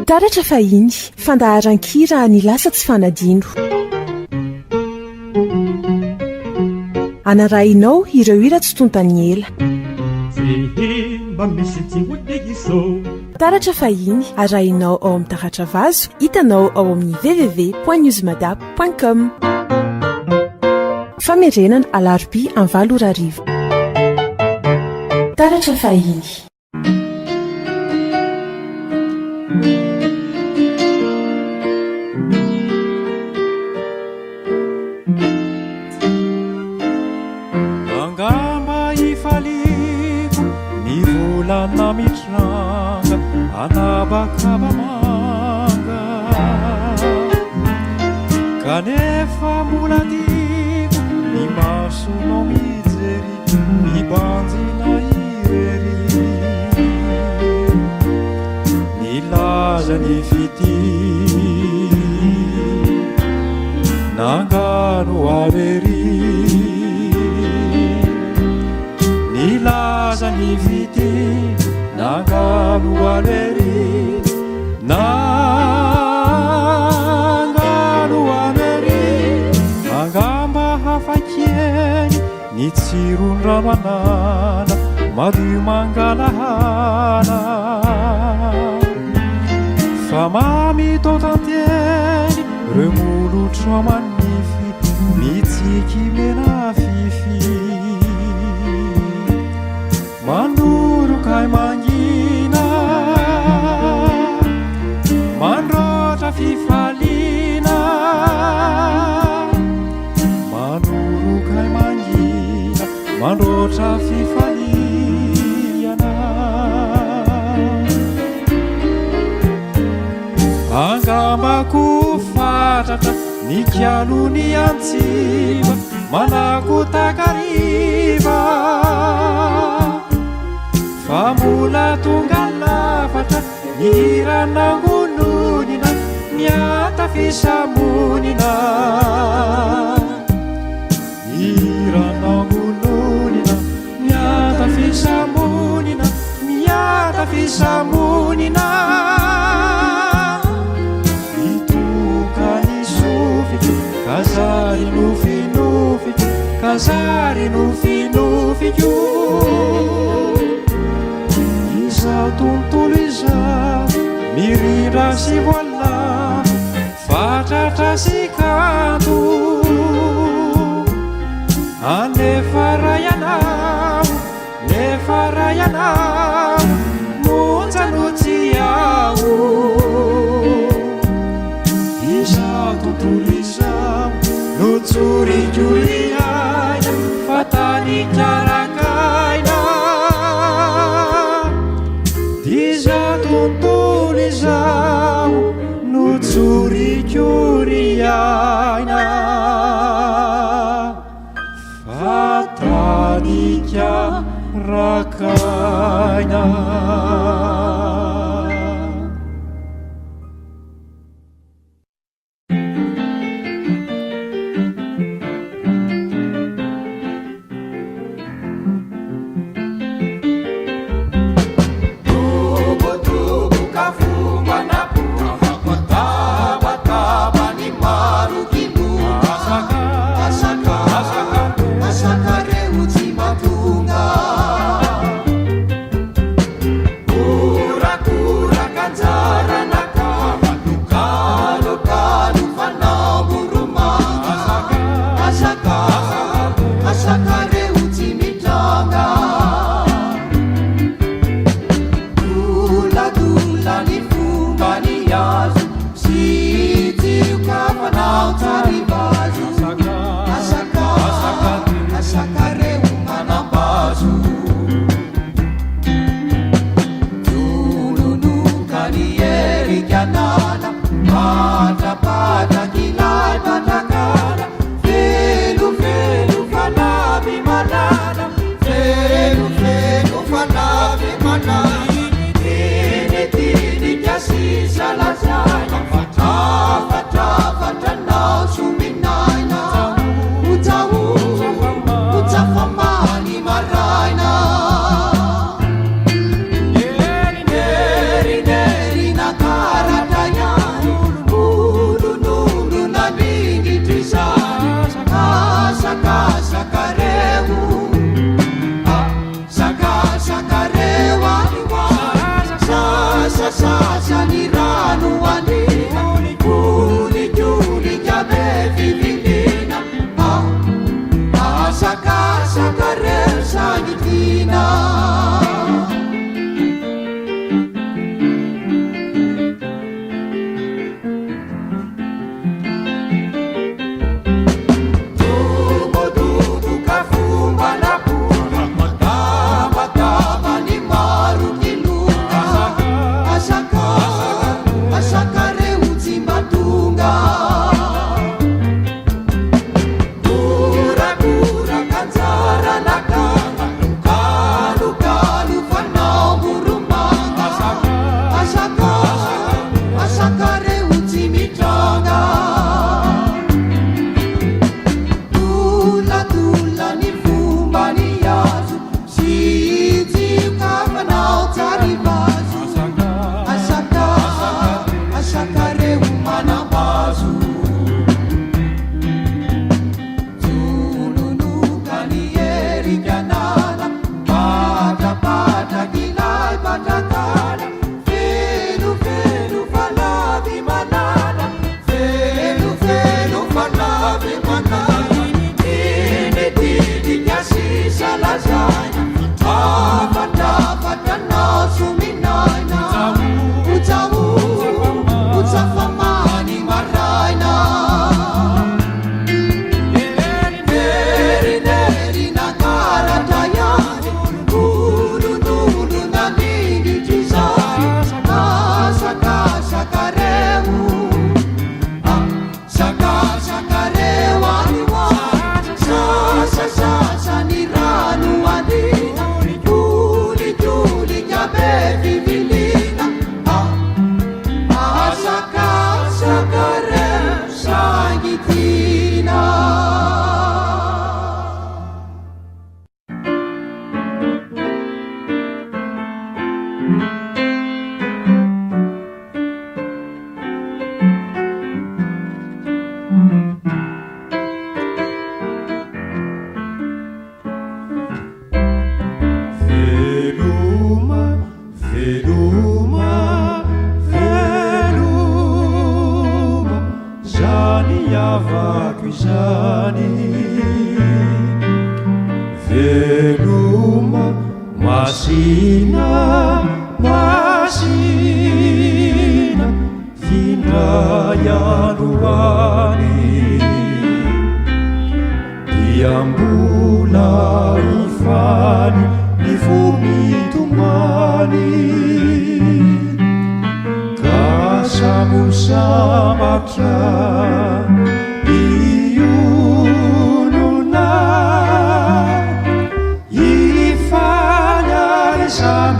taratra fahiny fandaharan-kira ny lasa tsy fanadino anarahinao ireo hira tsy tontany ela taratra fahiny arahinao ao amin'ny taratra vazo hitanao ao amin'ny www.newsmadap.com famerenana alarobia amin'ny 7 arivo taratra fahiny namitranga anabakabamanga kanefa muladiko ni masonao mijery mibanjina irery nilaza ny fity nangano avery nilaza ny fity nangano avery nangano avery angamba hafakeny ny tsiron-drano anana madio mangalahana fa mamito tanteny reo molotra manify mitsiky mena fifi mandorokay mangina mandrotra fifalina mandorokay mangina mandrotra fifaliana angambako fatratra ny kialony antsiva manako takariva famola tonga lafatra niranangononina niata fisamonina niranangononina niata fisamonina niata fisamonina itokany sofiko kazary nofinofiko kazary nofinofiko izao tontolo izao mirindra sy voala fatratra sy kanto anefa ray anao nefa ray anao monja no tsy ao izao tontolo izao notsorikoliaina fatany karakaina izao tontolo izao notsorikoliaina fatany karakaina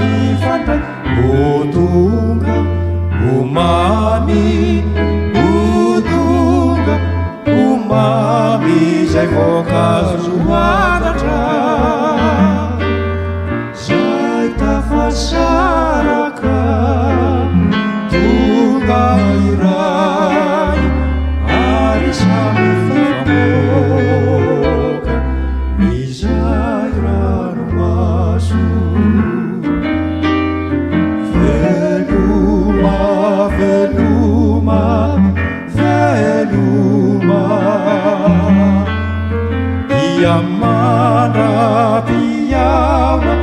mifandray otonga omamy otonga omamy izay voankazo anatra zay tafasaraka tonga iray ary samy fifamoaka izay ranomaso veloma veloma veloma dia mandrapiaona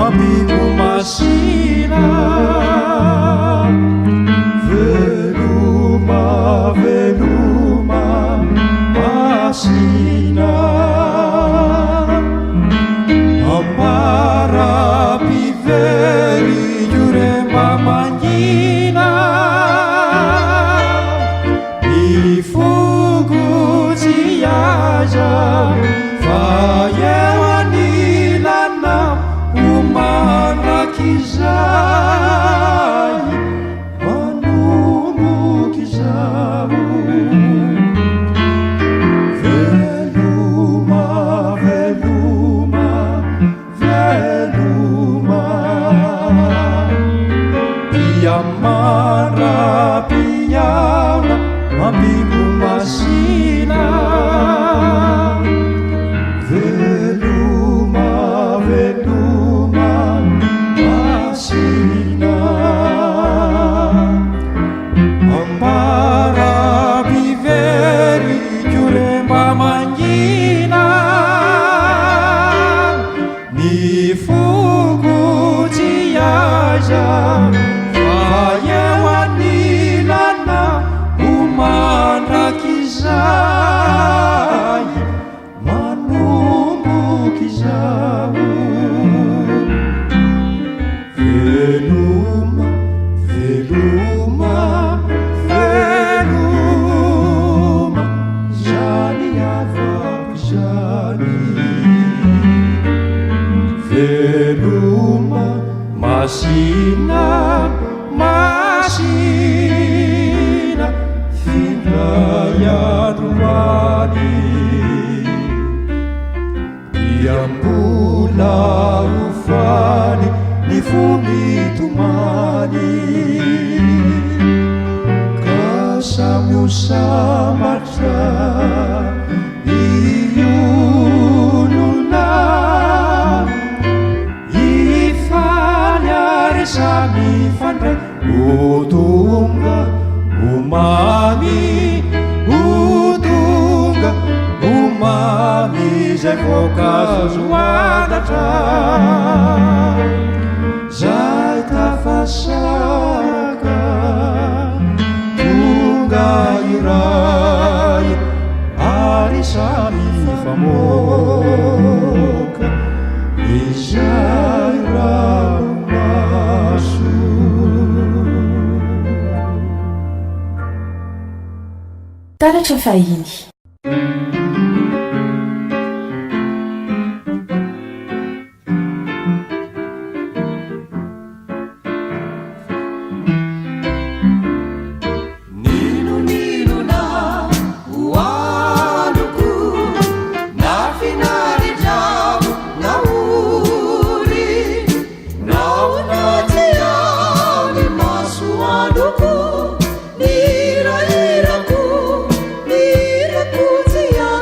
ambiko masina veloma veloma masina ambara-pivery ioremba mangina mifogotsy aza fa eo anilana omanrakizay manomboky zao veloma veloma veloma dia mandrapiaona ambiko masina veloma veloma masina ambara-pivery ioremba mangina mifogotsy aza fa eo anilana omandrakizay manomboky zao veloma veloma veloma zany avako zany veloma masina masina findray androany dia mbola ofany ny fomitomany ka samy osamatra iolona ifaly ary samy fandray otonga omamy otonga omamy izay voankazo anatra zay tafasaraka tonga iray ary samy fifamoaka izay ranomaso. Taratra fahiny. Mira, mira, mira, mira,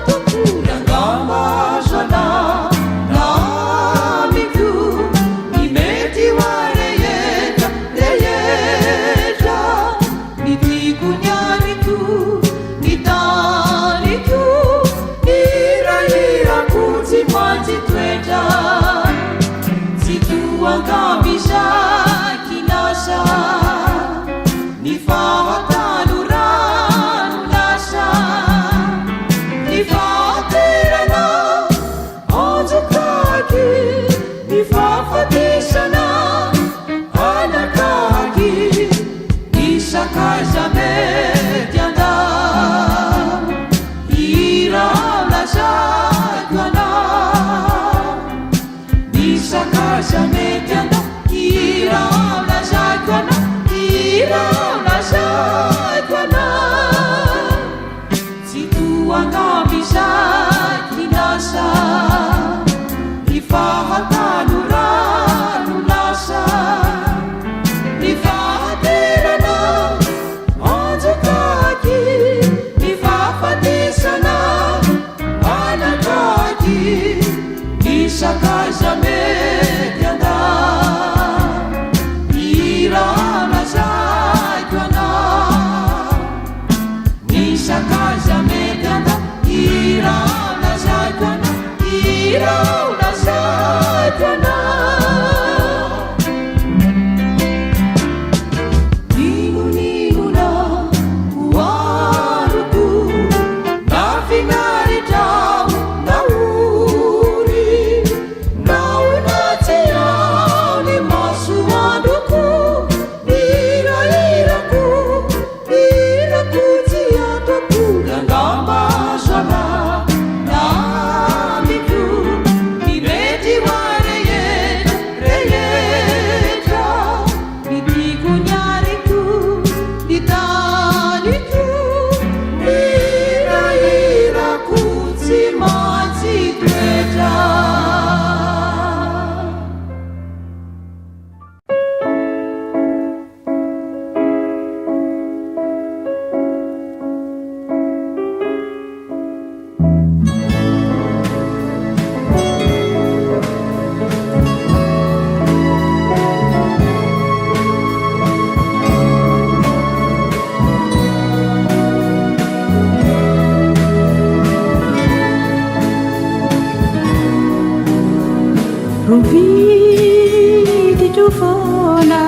Fona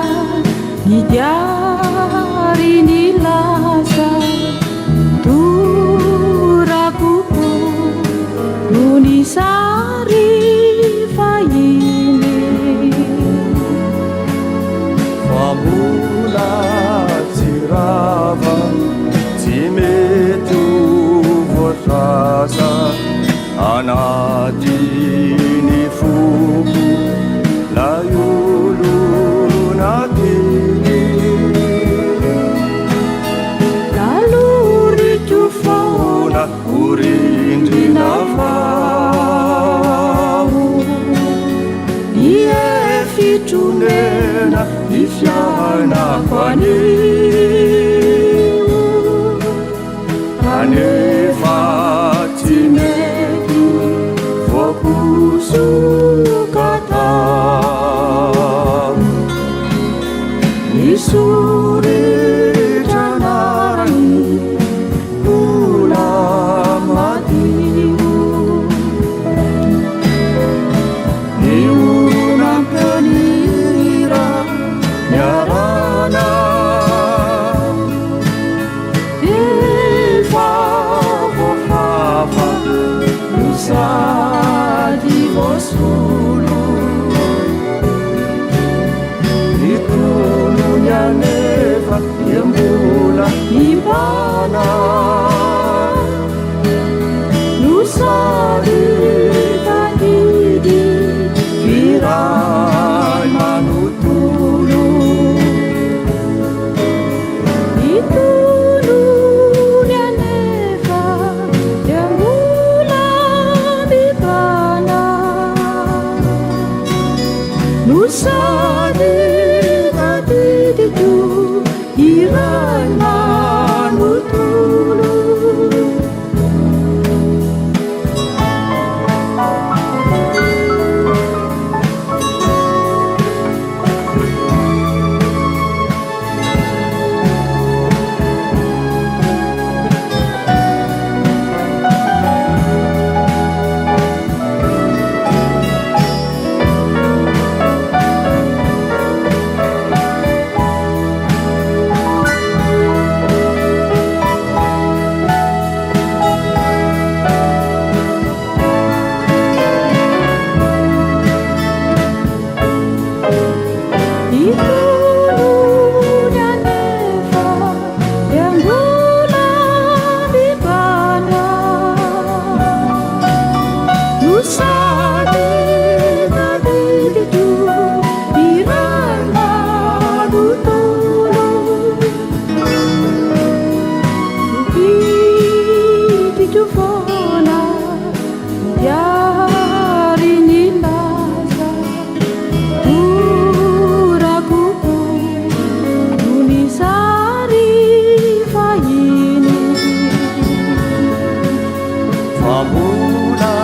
ni diari ni lasa turaku nuni sari faini famula tirava timetu votrasa anatini fuku layulu laluri tufona urindrina vao ie fitromena ifiana kwanio anefa tsy mety voakosokatao nisoritra narany ola madio ny orona mpianira niarana efa voafafa no sady voasolo ny tonony anefa dia mbola ibana no sady tahidy viray manontolo ny tonony anefa dia mbola bibana no sady tadidito iray manontolo famula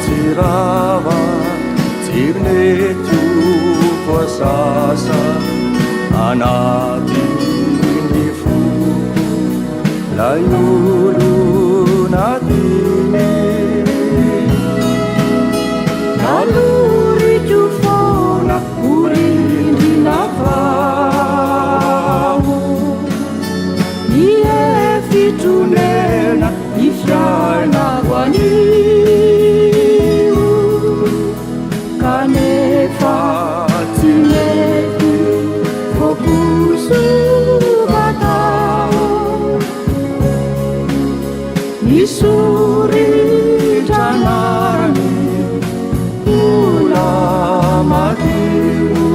tirava tirnetu voasasa anatiny fuku layulu natiny laluri tufona urindrina vao ie fitromena ifiana kwanio kanefa tsy mety voakosokatao nisoritra narany ola madio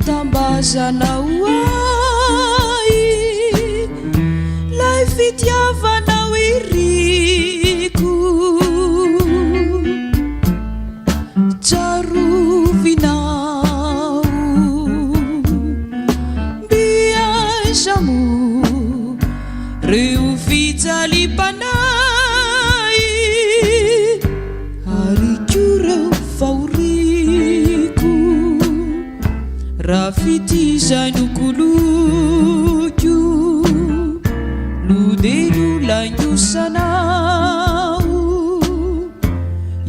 tambazanao ay lay fitiavanao iriko tsarovinao biazamo reo fijalipanay ary koreo faoriko raha fitizay nokoloko lodeno lainosanao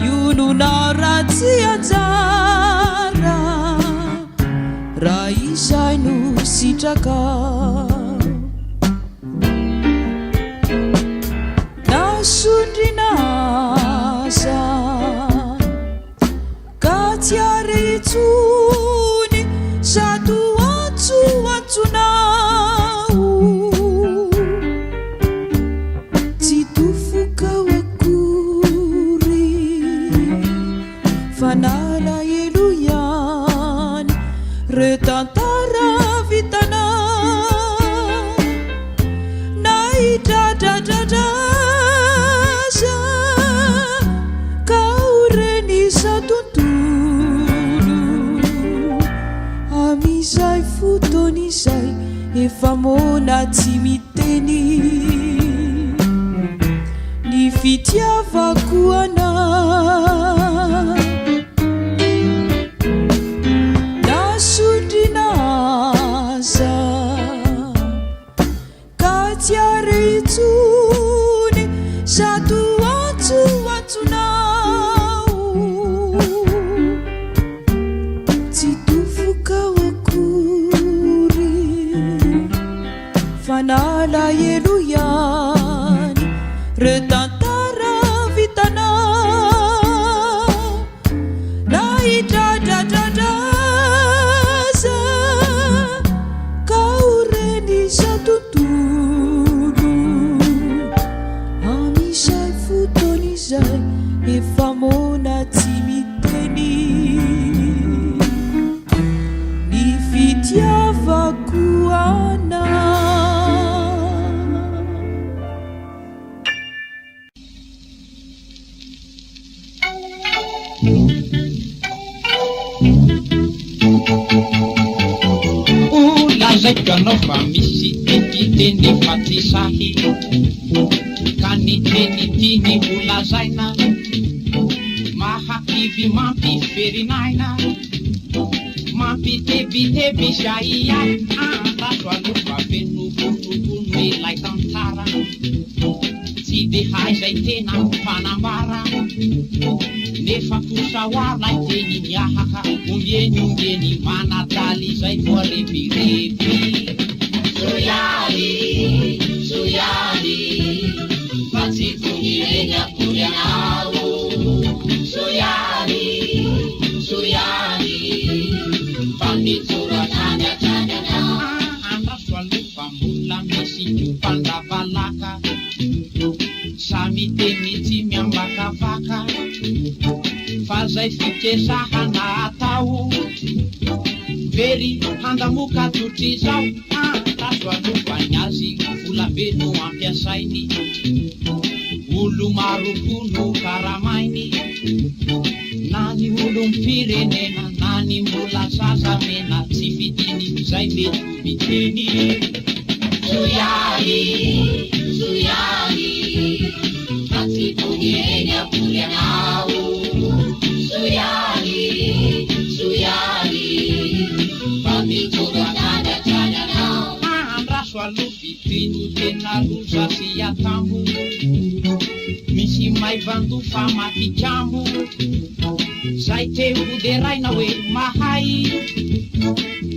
ionona ratsy anjara raha izay no sitraka nasondrinaza ka tiaretsony zato antsoantsonao tsy tofokao akory fanala elo ihany re tantara vitanao na hidradradradraza ka orenisa tontolo amizay foton'izay efa mona tsy miteny ny fitiavako anao nasondrinaza ka tiaretsony zato antsoantsonao tsy tofokao akory fanala elo ihany re tantara vitanao na hidradradradraza ka orenisa tontolo amizay foton'izay efa mona tsy miteny ny fitiavako anao lazaiko anao fa misy tekiteny fatisahy ka ny teny tiany holazaina mahakivy mampiferinayna mampitebiteby zay ay andaso alofa fenobonobono ilay tantara tsy de haizay tena fanambara nefa kosa oalay teny miahaka ombeny manadaly zay voarebireby soyali fa tsy tonireny akory anao soyali fa mitsoratany atrany anao andaso alofa mbola misy mpandavalaka samy teny tsy miambakavaka fa zay fikesahana atao very handamoka totry zao andaso alovany azy volambe no ampiasainy olo maro kono karamainy na ny olo mpirenena na ny mbola sasamena tsy fidiny zay mety miteny soyali fa tsy tonireny akory anao soyali fa mitsoratany atrany anao andraso alofi toiny tena loza sy atambo misy maivandofa mafikambo zay teo deraina hoe mahay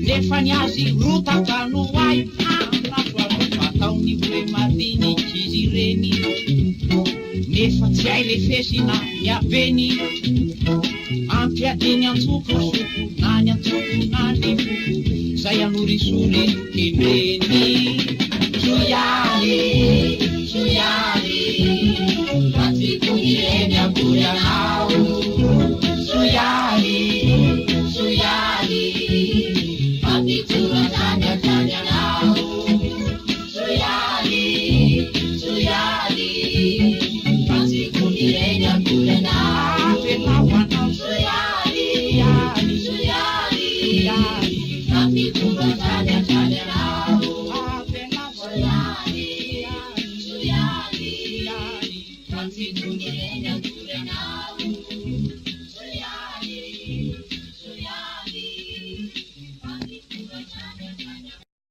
nefa ny azy rotaka no ay andraso alofa ataony hoe madiniky izy reny nefa tsy hay le fesina miabeny ampiadiny antsokosoko na ny antsoko na ny foko zay anorisory kenreny soyali fa tsy tonireny akory anao soyali fa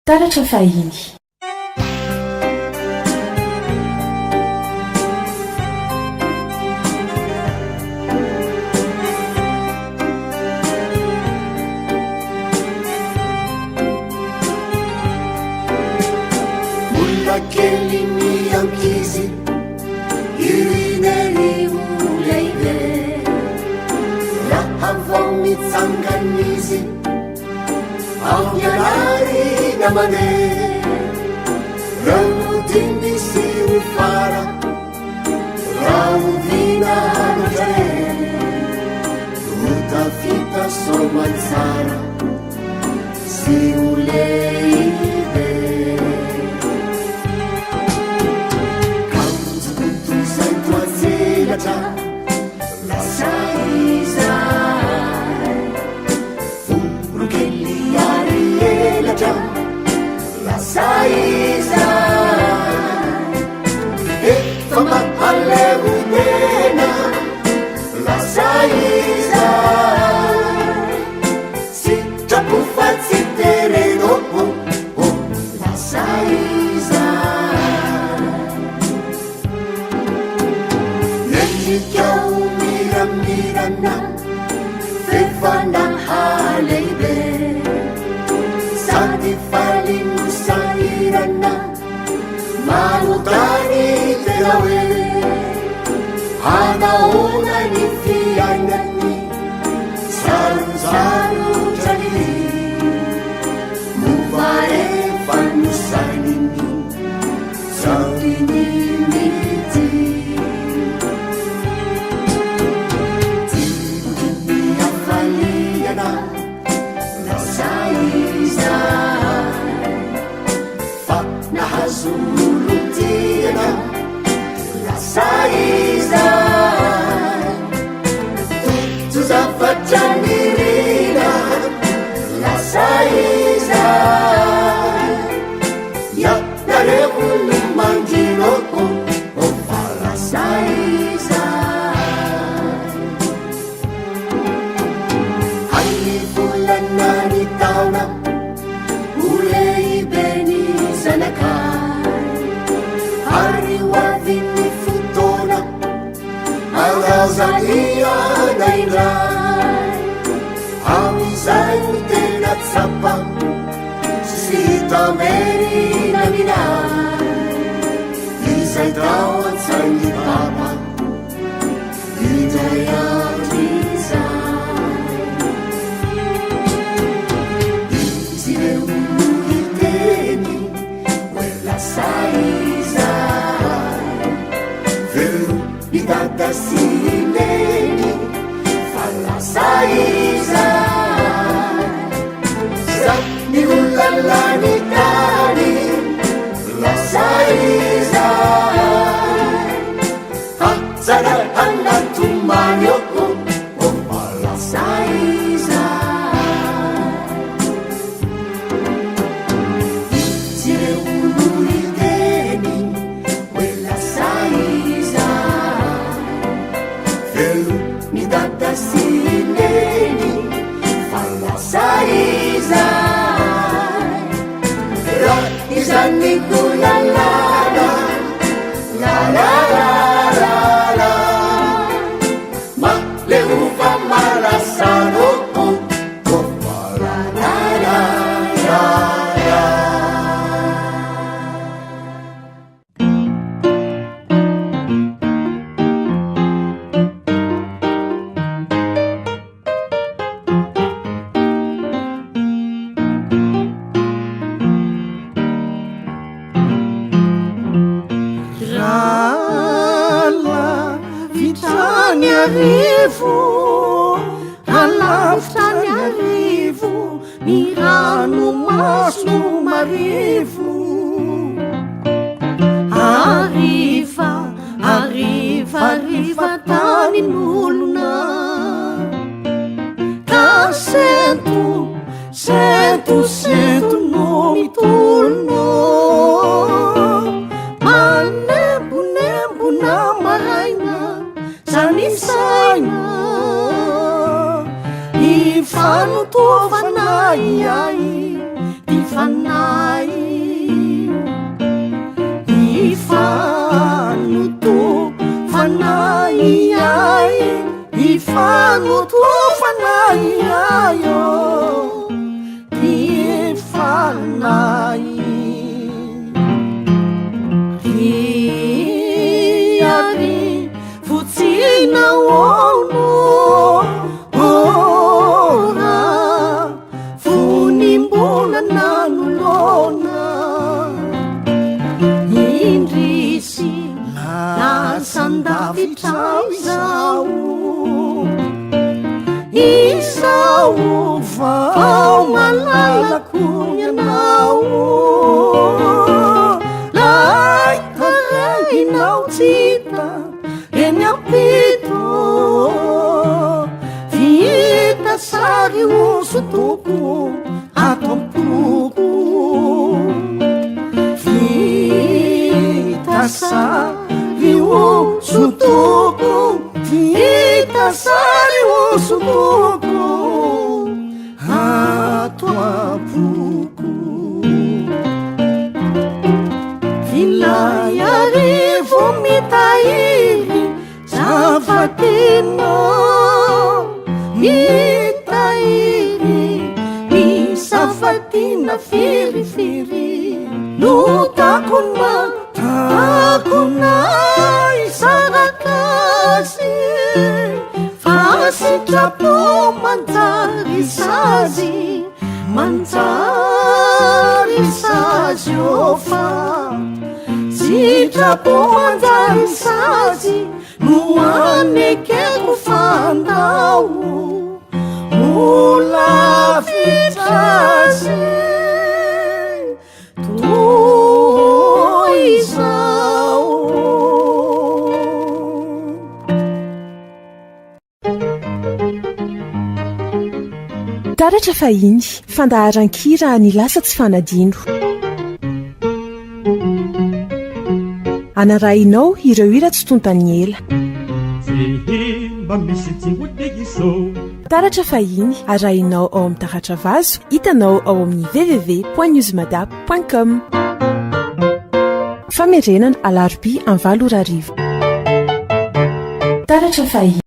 Taratra fahiny. Olona kely miankizy irineri oleide raha vao mitsangan'izy ampianary namane raudi misy ho fara rahovina notrae hotafita somatsara sy oleide kamjokontozay toazelatra lasaizay forokely ary elatra lasaizay efa mahalehotena lasaizay sitrapo fa tsy tereno lasaizay endrikao miramirana fefanahaleibe sady falinosahirana manotany tena hoe anaona ny fiainany sarosarotrany movaefa nosaniny sampiny mity tidiny afaliana lasaizay fa nahazolotiana lasaizay tutuzafatranirina lasaizay yadarehuni mangino ofa lasaizay haivolanani taona uleibeni zanakay ary hoaviny fotoana arazania naindray amizay ny tena tsapa sy tamerina minay izay tao an-tsainy papa indray andrizay izy reo hiteny hoe lasaizay velo mitadasineny fa lasaizay za ny olalany tany lasaizay hatsara anatomany ofa lasaizay izy reo hiteny hoe lasaizay velo mitadasineny fa lasaizay raha izany kolalala lalalala malehova malasano ofa lalalala rala vitany arivo alavitany arivo ny rano maso marivo ariva ariva ariva tanin'olona ka sento sento no mitolonô manembonembona maraina zany saina ifanotofanay ay ty fanay ifanotofanay ay ifanotofanay ay ty fanay riary fotsina ono ora fonimbolana nolona indrisy lasandavitray zao izao vao malalako ianao laitarainao tsita eny ampito vita sary osotoko ato ampoko vita sary osotoko vita sary osotoko ato ampoko vilay arivo mitahiry zavatena mitahiry misafatina firifiry no takona takonay sarakasy fasitrapo manjary sazy manjary sazy ofa sitrapo manjary sazy no anekeko fandao mola fitrazy toy izao taratra fahiny fandaharan-kira ny lasa tsy fanadino anarahinao ireo hira tsy tontany ela taratra fahiny arahinao ao amin'ny taratra vazo hitanao ao amin'ny www.newsmadap.com famerenana alarobia 9 taratra fahiny